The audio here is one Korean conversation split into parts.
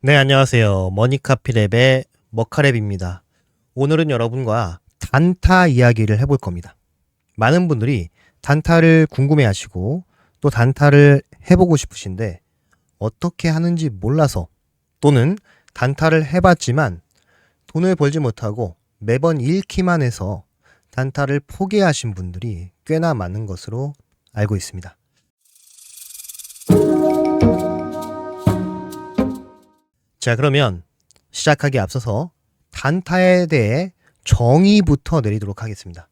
네, 안녕하세요. 머니카피랩의 머카랩입니다. 오늘은 여러분과 단타 이야기를 해볼 겁니다. 많은 분들이 단타를 궁금해 하시고 또 단타를 해보고 싶으신데 어떻게 하는지 몰라서 또는 단타를 해봤지만 돈을 벌지 못하고 매번 잃기만 해서 단타를 포기하신 분들이 꽤나 많은 것으로 알고 있습니다. 자, 그러면 시작하기에 앞서서 단타에 대해 정의부터 내리도록 하겠습니다.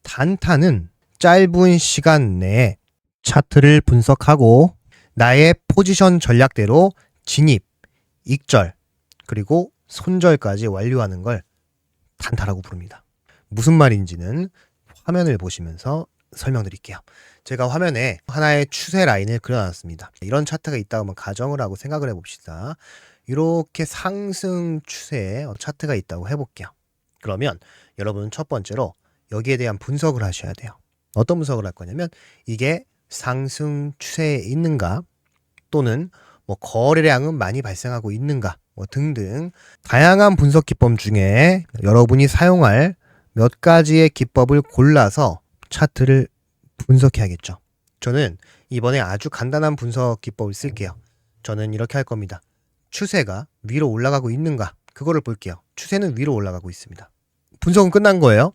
단타는 짧은 시간 내에 차트를 분석하고 나의 포지션 전략대로 진입, 익절, 그리고 손절까지 완료하는 걸 단타라고 부릅니다. 무슨 말인지는 화면을 보시면서 설명드릴게요. 제가 화면에 하나의 추세 라인을 그려놨습니다. 이런 차트가 있다고 한번 가정을 하고 생각을 해봅시다. 이렇게 상승 추세의 차트가 있다고 해볼게요. 그러면 여러분은 첫 번째로 여기에 대한 분석을 하셔야 돼요. 어떤 분석을 할 거냐면 이게 상승 추세에 있는가 또는 거래량은 많이 발생하고 있는가 등등 다양한 분석 기법 중에 여러분이 사용할 몇 가지의 기법을 골라서 차트를 분석해야겠죠. 저는 이번에 아주 간단한 분석 기법을 쓸게요. 저는 이렇게 할 겁니다. 추세가 위로 올라가고 있는가 그거를 볼게요. 추세는 위로 올라가고 있습니다. 분석은 끝난 거예요.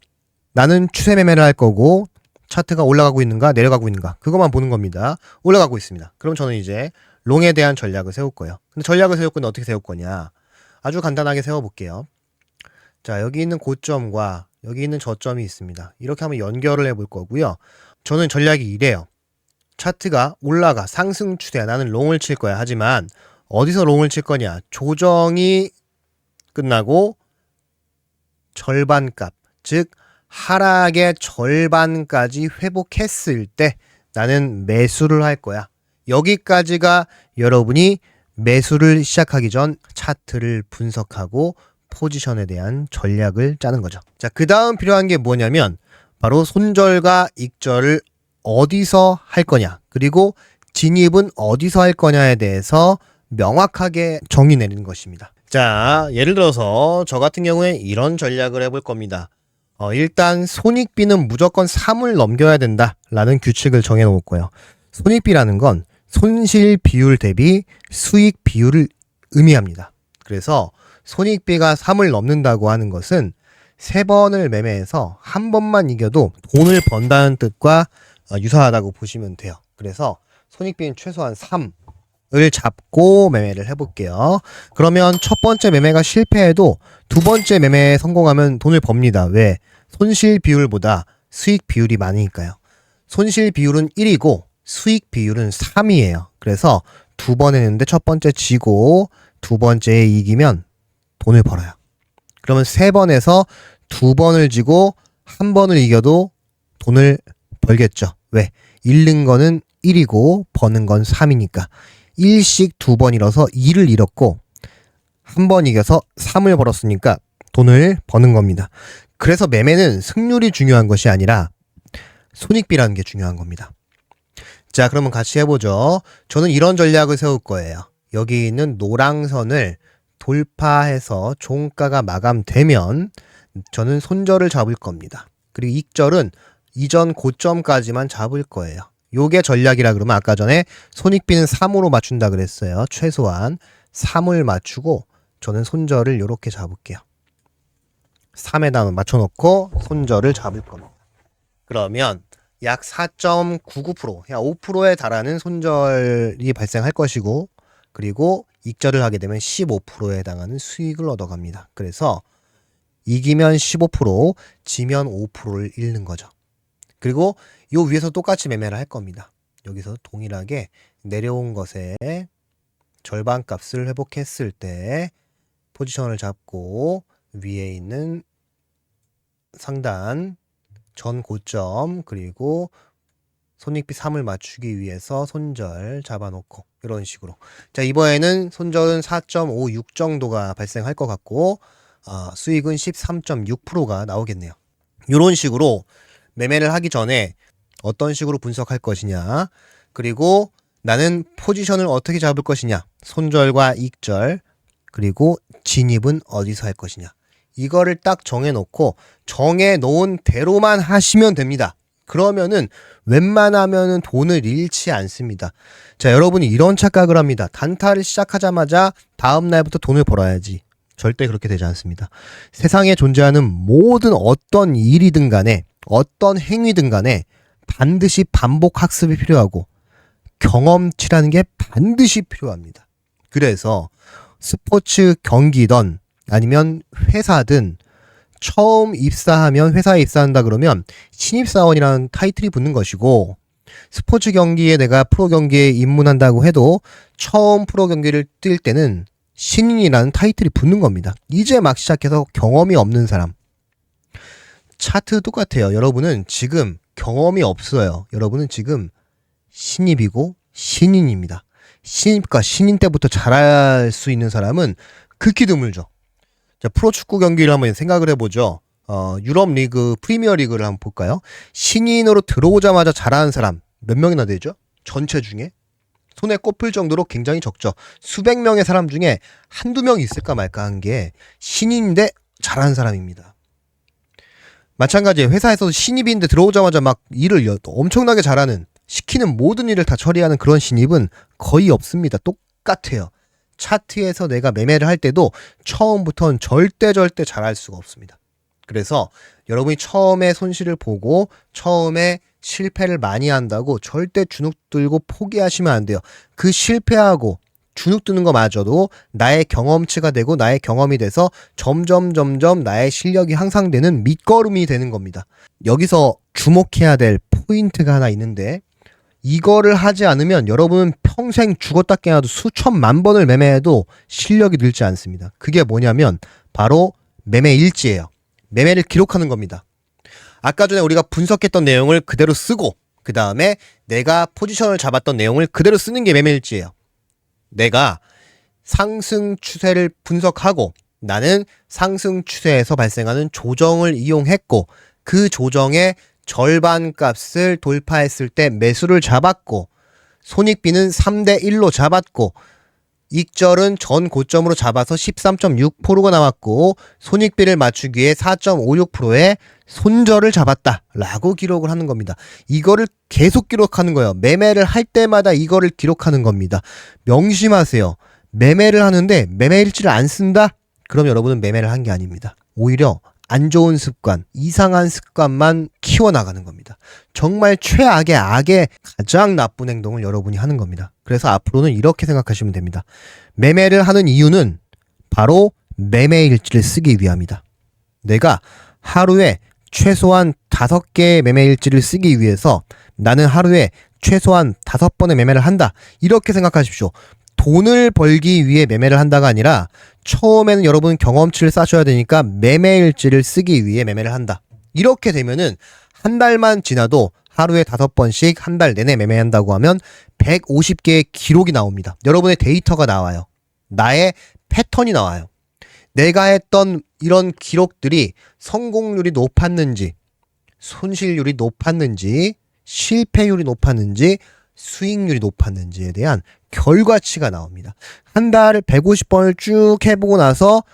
나는 추세 매매를 할 거고 차트가 올라가고 있는가 내려가고 있는가 그것만 보는 겁니다. 올라가고 있습니다. 그럼 저는 이제 롱에 대한 전략을 세울 거예요. 근데 전략을 세울 건데 어떻게 세울 거냐, 아주 간단하게 세워볼게요. 자, 여기 있는 고점과 여기 있는 저점이 있습니다. 이렇게 한번 연결을 해볼 거고요. 저는 전략이 이래요. 차트가 올라가 상승 추세야. 나는 롱을 칠 거야. 하지만 어디서 롱을 칠 거냐, 조정이 끝나고 절반값, 즉 하락의 절반까지 회복했을 때 나는 매수를 할 거야. 여기까지가 여러분이 매수를 시작하기 전 차트를 분석하고 포지션에 대한 전략을 짜는 거죠. 자, 그 다음 필요한 게 뭐냐면 바로 손절과 익절을 어디서 할 거냐, 그리고 진입은 어디서 할 거냐에 대해서 명확하게 정의 내리는 것입니다. 자, 예를 들어서 저 같은 경우에 이런 전략을 해볼 겁니다. 일단 손익비는 무조건 3을 넘겨야 된다라는 규칙을 정해 놓을 거예요. 손익비라는 건 손실 비율 대비 수익 비율을 의미합니다. 그래서 손익비가 3을 넘는다고 하는 것은 3번을 매매해서 한 번만 이겨도 돈을 번다는 뜻과 유사하다고 보시면 돼요. 그래서 손익비는 최소한 3을 잡고 매매를 해볼게요. 그러면 첫 번째 매매가 실패해도 두 번째 매매에 성공하면 돈을 법니다. 왜? 손실 비율보다 수익 비율이 많으니까요. 손실 비율은 1이고 수익 비율은 3이에요. 그래서 두 번 했는데 첫 번째 지고 두 번째에 이기면 돈을 벌어요. 그러면 3번에서 2번을 지고 한 번을 이겨도 돈을 벌겠죠. 왜? 잃는 거는 1이고 버는 건 3이니까 1씩 2번 잃어서 2를 잃었고 한 번 이겨서 3을 벌었으니까 돈을 버는 겁니다. 그래서 매매는 승률이 중요한 것이 아니라 손익비라는 게 중요한 겁니다. 자, 그러면 같이 해보죠. 저는 이런 전략을 세울 거예요. 여기 있는 노랑선을 돌파해서 종가가 마감되면 저는 손절을 잡을 겁니다. 그리고 익절은 이전 고점까지만 잡을 거예요. 요게 전략이라 그러면 아까 전에 손익비는 3으로 맞춘다 그랬어요. 최소한 3을 맞추고 저는 손절을 이렇게 잡을게요. 3에다 맞춰놓고 손절을 잡을 겁니다. 그러면 약 4.99%, 약 5%에 달하는 손절이 발생할 것이고, 그리고 익절을 하게 되면 15%에 해당하는 수익을 얻어갑니다. 그래서 이기면 15%, 지면 5%를 잃는 거죠. 그리고 요 위에서 똑같이 매매를 할 겁니다. 여기서 동일하게 내려온 것에 절반 값을 회복했을 때 포지션을 잡고 위에 있는 상단 전 고점 그리고 손익비 3을 맞추기 위해서 손절 잡아놓고 이런 식으로. 자, 이번에는 손절은 4.56 정도가 발생할 것 같고 수익은 13.6%가 나오겠네요. 이런 식으로 매매를 하기 전에 어떤 식으로 분석할 것이냐, 그리고 나는 포지션을 어떻게 잡을 것이냐, 손절과 익절 그리고 진입은 어디서 할 것이냐. 이거를 딱 정해놓고 정해놓은 대로만 하시면 됩니다. 그러면은 웬만하면은 돈을 잃지 않습니다. 자, 여러분이 이런 착각을 합니다. 단타를 시작하자마자 다음 날부터 돈을 벌어야지. 절대 그렇게 되지 않습니다. 세상에 존재하는 모든 어떤 일이든 간에 어떤 행위든 간에 반드시 반복 학습이 필요하고 경험치라는 게 반드시 필요합니다. 그래서 스포츠 경기든 아니면 회사든 처음 입사하면 회사에 입사한다 그러면 신입사원이라는 타이틀이 붙는 것이고, 스포츠 경기에 내가 프로 경기에 입문한다고 해도 처음 프로 경기를 뛸 때는 신인이라는 타이틀이 붙는 겁니다. 이제 막 시작해서 경험이 없는 사람. 차트 똑같아요. 여러분은 지금 경험이 없어요. 여러분은 지금 신입이고 신인입니다. 신입과 신인 때부터 잘할 수 있는 사람은 극히 드물죠. 자, 프로축구 경기를 한번 생각을 해보죠. 유럽 리그, 프리미어 리그를 한번 볼까요? 신인으로 들어오자마자 잘하는 사람 몇 명이나 되죠? 전체 중에? 손에 꼽힐 정도로 굉장히 적죠. 수백 명의 사람 중에 한두 명 있을까 말까 한 게 신인인데 잘하는 사람입니다. 마찬가지예요. 회사에서도 신입인데 들어오자마자 막 일을 엄청나게 잘하는, 시키는 모든 일을 다 처리하는 그런 신입은 거의 없습니다. 똑같아요. 차트에서 내가 매매를 할 때도 처음부터는 절대 잘할 수가 없습니다. 그래서 여러분이 처음에 손실을 보고 처음에 실패를 많이 한다고 절대 주눅 들고 포기하시면 안 돼요. 그 실패하고 주눅 드는 거 마저도 나의 경험치가 되고 나의 경험이 돼서 점점 나의 실력이 향상되는 밑거름이 되는 겁니다. 여기서 주목해야 될 포인트가 하나 있는데, 이거를 하지 않으면 여러분은 평생 죽었다 깨어나도 수천만 번을 매매해도 실력이 늘지 않습니다. 그게 뭐냐면 바로 매매 일지예요. 매매를 기록하는 겁니다. 아까 전에 우리가 분석했던 내용을 그대로 쓰고 그 다음에 내가 포지션을 잡았던 내용을 그대로 쓰는 게 매매 일지예요. 내가 상승 추세를 분석하고 나는 상승 추세에서 발생하는 조정을 이용했고 그 조정의 절반 값을 돌파했을 때 매수를 잡았고, 손익비는 3대 1로 잡았고, 익절은 전 고점으로 잡아서 13.6%가 나왔고, 손익비를 맞추기 위해 4.56%의 손절을 잡았다 라고 기록을 하는 겁니다. 이거를 계속 기록하는 거예요. 매매를 할 때마다 이거를 기록하는 겁니다. 명심하세요. 매매를 하는데 매매 일지를 안 쓴다? 그럼 여러분은 매매를 한 게 아닙니다. 오히려 안 좋은 습관, 이상한 습관만 키워나가는 겁니다. 정말 최악의 악의 가장 나쁜 행동을 여러분이 하는 겁니다. 그래서 앞으로는 이렇게 생각하시면 됩니다. 매매를 하는 이유는 바로 매매 일지를 쓰기 위함이다. 내가 하루에 최소한 5개의 매매 일지를 쓰기 위해서 나는 하루에 최소한 5번의 매매를 한다. 이렇게 생각하십시오. 돈을 벌기 위해 매매를 한다가 아니라 처음에는 여러분 경험치를 쌓으셔야 되니까 매매일지를 쓰기 위해 매매를 한다. 이렇게 되면은 한 달만 지나도 하루에 5번씩 한 달 내내 매매한다고 하면 150개의 기록이 나옵니다. 여러분의 데이터가 나와요. 나의 패턴이 나와요. 내가 했던 이런 기록들이 성공률이 높았는지, 손실률이 높았는지, 실패율이 높았는지, 수익률이 높았는지에 대한 결과치가 나옵니다. 한 달을 150번을 쭉 해보고 나서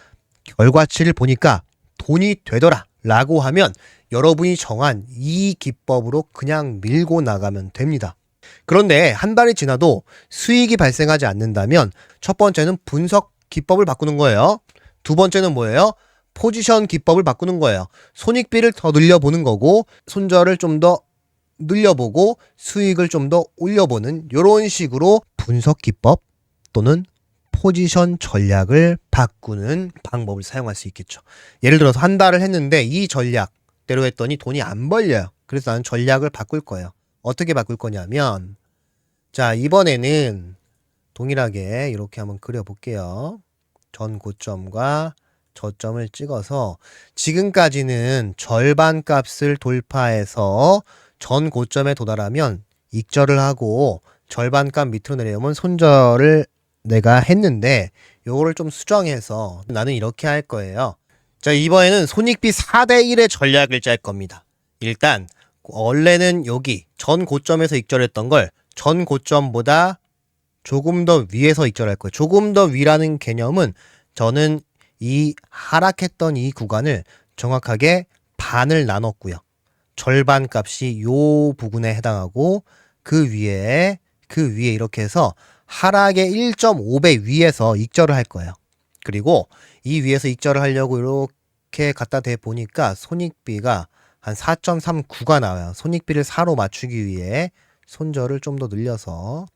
결과치를 보니까 돈이 되더라 라고 하면 여러분이 정한 이 기법으로 그냥 밀고 나가면 됩니다. 그런데 한 달이 지나도 수익이 발생하지 않는다면 첫 번째는 분석 기법을 바꾸는 거예요. 두 번째는 뭐예요? 포지션 기법을 바꾸는 거예요. 손익비를 더 늘려보는 거고, 손절을 좀 더 늘려보고 수익을 좀 더 올려보는 이런 식으로 분석 기법 또는 포지션 전략을 바꾸는 방법을 사용할 수 있겠죠. 예를 들어서 한 달을 했는데 이 전략대로 했더니 돈이 안 벌려요. 그래서 나는 전략을 바꿀 거예요. 어떻게 바꿀 거냐면, 자, 이번에는 동일하게 이렇게 한번 그려볼게요. 전 고점과 저점을 찍어서 지금까지는 절반 값을 돌파해서 전 고점에 도달하면 익절을 하고 절반값 밑으로 내려오면 손절을 내가 했는데, 요거를 좀 수정해서 나는 이렇게 할 거예요. 자, 이번에는 손익비 4대 1의 전략을 짤 겁니다. 일단 원래는 여기 전 고점에서 익절했던 걸 전 고점보다 조금 더 위에서 익절할 거예요. 조금 더 위라는 개념은 저는 이 하락했던 이 구간을 정확하게 반을 나눴고요. 절반 값이 요 부분에 해당하고 그 위에 이렇게 해서 하락의 1.5배 위에서 익절을 할 거예요. 그리고 이 위에서 익절을 하려고 이렇게 갖다 대 보니까 손익비가 한 4.39가 나와요. 손익비를 4로 맞추기 위해 손절을 좀 더 늘려서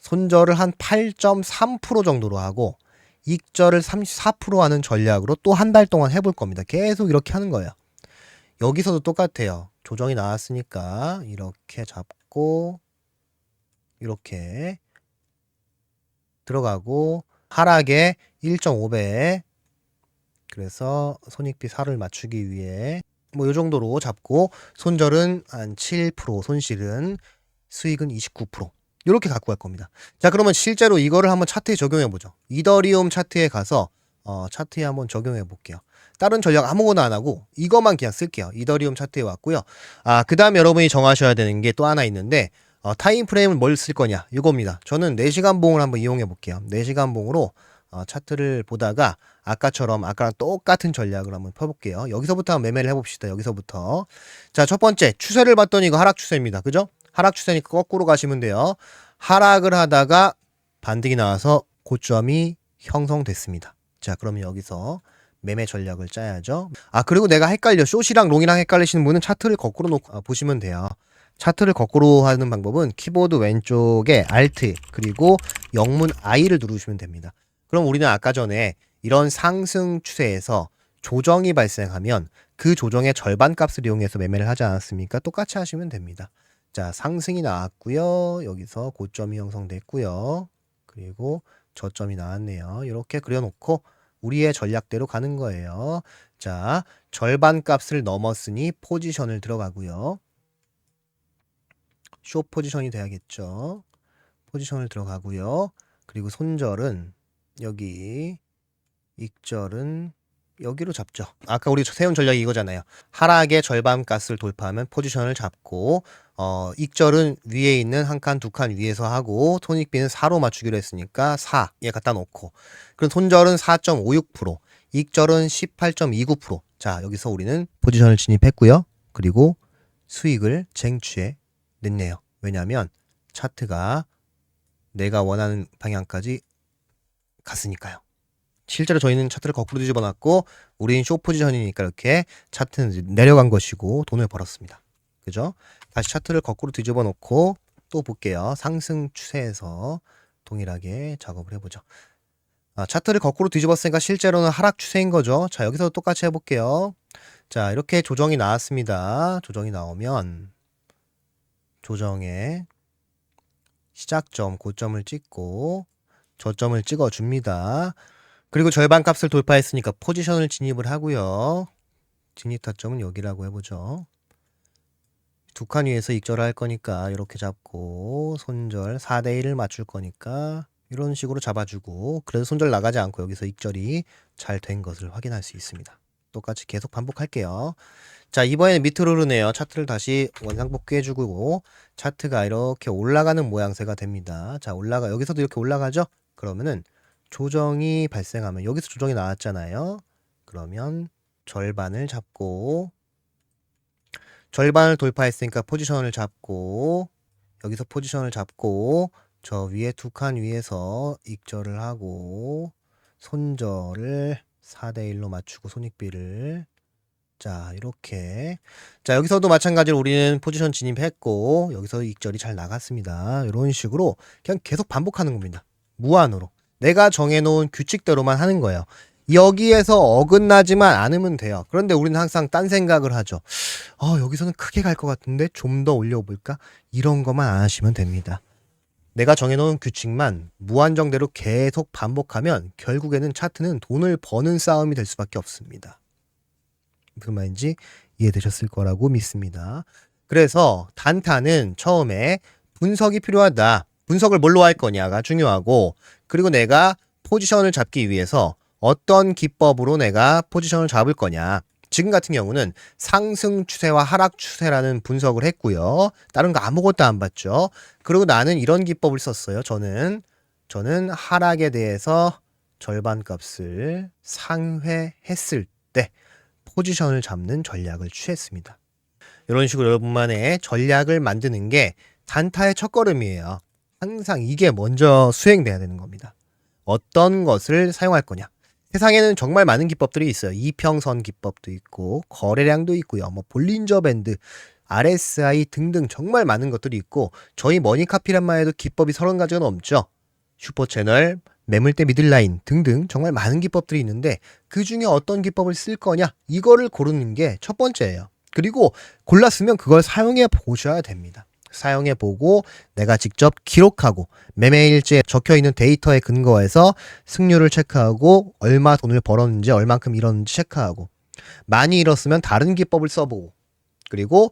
손절을 한 8.3% 정도로 하고 익절을 34% 하는 전략으로 또 한 달 동안 해볼 겁니다. 계속 이렇게 하는 거예요. 여기서도 똑같아요. 조정이 나왔으니까 이렇게 잡고 이렇게 들어가고 하락에 1.5배 그래서 손익비 4를 맞추기 위해 뭐 요 정도로 잡고 손절은 한 7% 손실은 수익은 29% 이렇게 갖고 갈 겁니다. 자, 그러면 실제로 이거를 한번 차트에 적용해 보죠. 이더리움 차트에 가서 차트에 한번 적용해 볼게요. 다른 전략 아무거나 안 하고 이것만 그냥 쓸게요. 이더리움 차트에 왔고요. 그 다음 여러분이 정하셔야 되는 게 또 하나 있는데 타임 프레임은 뭘 쓸 거냐 이겁니다. 저는 4시간 봉을 한번 이용해 볼게요. 4시간 봉으로 차트를 보다가 아까처럼 아까랑 똑같은 전략을 한번 펴볼게요. 여기서부터 한번 매매를 해봅시다. 여기서부터. 자, 첫 번째 추세를 봤더니 이거 하락 추세입니다. 그죠? 하락 추세니까 거꾸로 가시면 돼요. 하락을 하다가 반등이 나와서 고점이 형성됐습니다. 자, 그러면 여기서 매매 전략을 짜야죠. 그리고 내가 헷갈려. 숏이랑 롱이랑 헷갈리시는 분은 차트를 거꾸로 놓고 보시면 돼요. 차트를 거꾸로 하는 방법은 키보드 왼쪽에 Alt 그리고 영문 I를 누르시면 됩니다. 그럼 우리는 아까 전에 이런 상승 추세에서 조정이 발생하면 그 조정의 절반 값을 이용해서 매매를 하지 않았습니까? 똑같이 하시면 됩니다. 자, 상승이 나왔고요. 여기서 고점이 형성됐고요. 그리고 저점이 나왔네요. 이렇게 그려놓고 우리의 전략대로 가는 거예요. 자, 절반 값을 넘었으니 포지션을 들어가고요. 숏 포지션이 돼야겠죠. 포지션을 들어가고요. 그리고 손절은 여기, 익절은 여기로 잡죠. 아까 우리 세운 전략이 이거잖아요. 하락의 절반 값을 돌파하면 포지션을 잡고 익절은 위에 있는 한 칸, 두 칸 위에서 하고 손익비는 4로 맞추기로 했으니까 4 얘 갖다 놓고 그럼 손절은 4.56%, 익절은 18.29%. 자, 여기서 우리는 포지션을 진입했고요. 그리고 수익을 쟁취해 냈네요. 왜냐하면 차트가 내가 원하는 방향까지 갔으니까요. 실제로 저희는 차트를 거꾸로 뒤집어 놨고 우리는 숏 포지션이니까 이렇게 차트는 내려간 것이고 돈을 벌었습니다. 그죠? 다시 차트를 거꾸로 뒤집어 놓고 또 볼게요. 상승 추세에서 동일하게 작업을 해보죠. 차트를 거꾸로 뒤집었으니까 실제로는 하락 추세인 거죠. 자, 여기서 똑같이 해볼게요. 자, 이렇게 조정이 나왔습니다. 조정이 나오면 조정의 시작점, 고점을 찍고 저점을 찍어줍니다. 그리고 절반 값을 돌파했으니까 포지션을 진입을 하고요. 진입 타점은 여기라고 해보죠. 두 칸 위에서 익절을 할 거니까 이렇게 잡고 손절 4대1을 맞출 거니까 이런 식으로 잡아주고 그래서 손절 나가지 않고 여기서 익절이 잘 된 것을 확인할 수 있습니다. 똑같이 계속 반복할게요. 자, 이번에는 밑으로 흐르네요. 차트를 다시 원상복귀해주고 차트가 이렇게 올라가는 모양새가 됩니다. 자, 여기서도 이렇게 올라가죠? 그러면은 조정이 발생하면 여기서 조정이 나왔잖아요. 그러면 절반을 잡고 절반을 돌파했으니까 포지션을 잡고 여기서 포지션을 잡고 저 위에 두 칸 위에서 익절을 하고 손절을 4대1로 맞추고 손익비를 자, 이렇게 자, 여기서도 마찬가지로 우리는 포지션 진입했고 여기서 익절이 잘 나갔습니다. 이런 식으로 그냥 계속 반복하는 겁니다. 무한으로 내가 정해놓은 규칙대로만 하는 거예요. 여기에서 어긋나지만 않으면 돼요. 그런데 우리는 항상 딴 생각을 하죠. 여기서는 크게 갈 것 같은데 좀 더 올려볼까? 이런 것만 안 하시면 됩니다. 내가 정해놓은 규칙만 무한정대로 계속 반복하면 결국에는 차트는 돈을 버는 싸움이 될 수밖에 없습니다. 무슨 말인지 이해되셨을 거라고 믿습니다. 그래서 단타는 처음에 분석이 필요하다. 분석을 뭘로 할 거냐가 중요하고 그리고 내가 포지션을 잡기 위해서 어떤 기법으로 내가 포지션을 잡을 거냐. 지금 같은 경우는 상승 추세와 하락 추세라는 분석을 했고요. 다른 거 아무것도 안 봤죠. 그리고 나는 이런 기법을 썼어요. 저는 하락에 대해서 절반값을 상회했을 때 포지션을 잡는 전략을 취했습니다. 이런 식으로 여러분만의 전략을 만드는 게 단타의 첫걸음이에요. 항상 이게 먼저 수행돼야 되는 겁니다. 어떤 것을 사용할 거냐. 세상에는 정말 많은 기법들이 있어요. 이평선 기법도 있고 거래량도 있고요. 볼린저 밴드, RSI 등등 정말 많은 것들이 있고 저희 머니카피란만 해도 기법이 30가지가 넘죠. 슈퍼채널, 매물대 미들라인 등등 정말 많은 기법들이 있는데 그 중에 어떤 기법을 쓸 거냐 이거를 고르는 게 첫 번째예요. 그리고 골랐으면 그걸 사용해 보셔야 됩니다. 사용해 보고 내가 직접 기록하고 매매일지에 적혀있는 데이터에 근거해서 승률을 체크하고 얼마 돈을 벌었는지 얼만큼 잃었는지 체크하고 많이 잃었으면 다른 기법을 써보고 그리고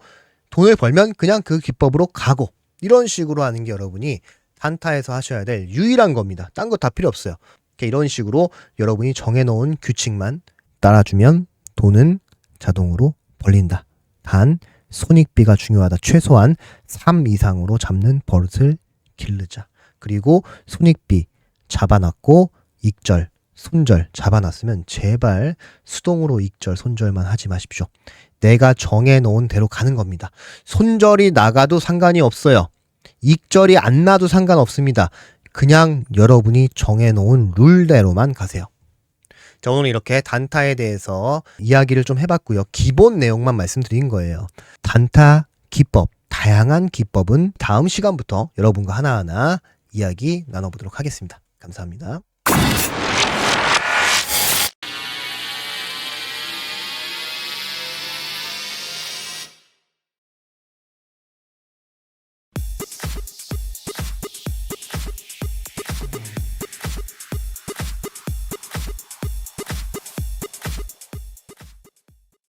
돈을 벌면 그냥 그 기법으로 가고 이런 식으로 하는 게 여러분이 단타에서 하셔야 될 유일한 겁니다. 딴 거 다 필요 없어요. 이런 식으로 여러분이 정해놓은 규칙만 따라주면 돈은 자동으로 벌린다. 단 손익비가 중요하다. 최소한 3 이상으로 잡는 버릇을 기르자. 그리고 손익비 잡아놨고 익절, 손절 잡아놨으면 제발 수동으로 익절, 손절만 하지 마십시오. 내가 정해놓은 대로 가는 겁니다. 손절이 나가도 상관이 없어요. 익절이 안 나도 상관없습니다. 그냥 여러분이 정해놓은 룰대로만 가세요. 자, 오늘 이렇게 단타에 대해서 이야기를 좀 해봤고요. 기본 내용만 말씀드린 거예요. 단타 기법, 다양한 기법은 다음 시간부터 여러분과 하나하나 이야기 나눠보도록 하겠습니다. 감사합니다.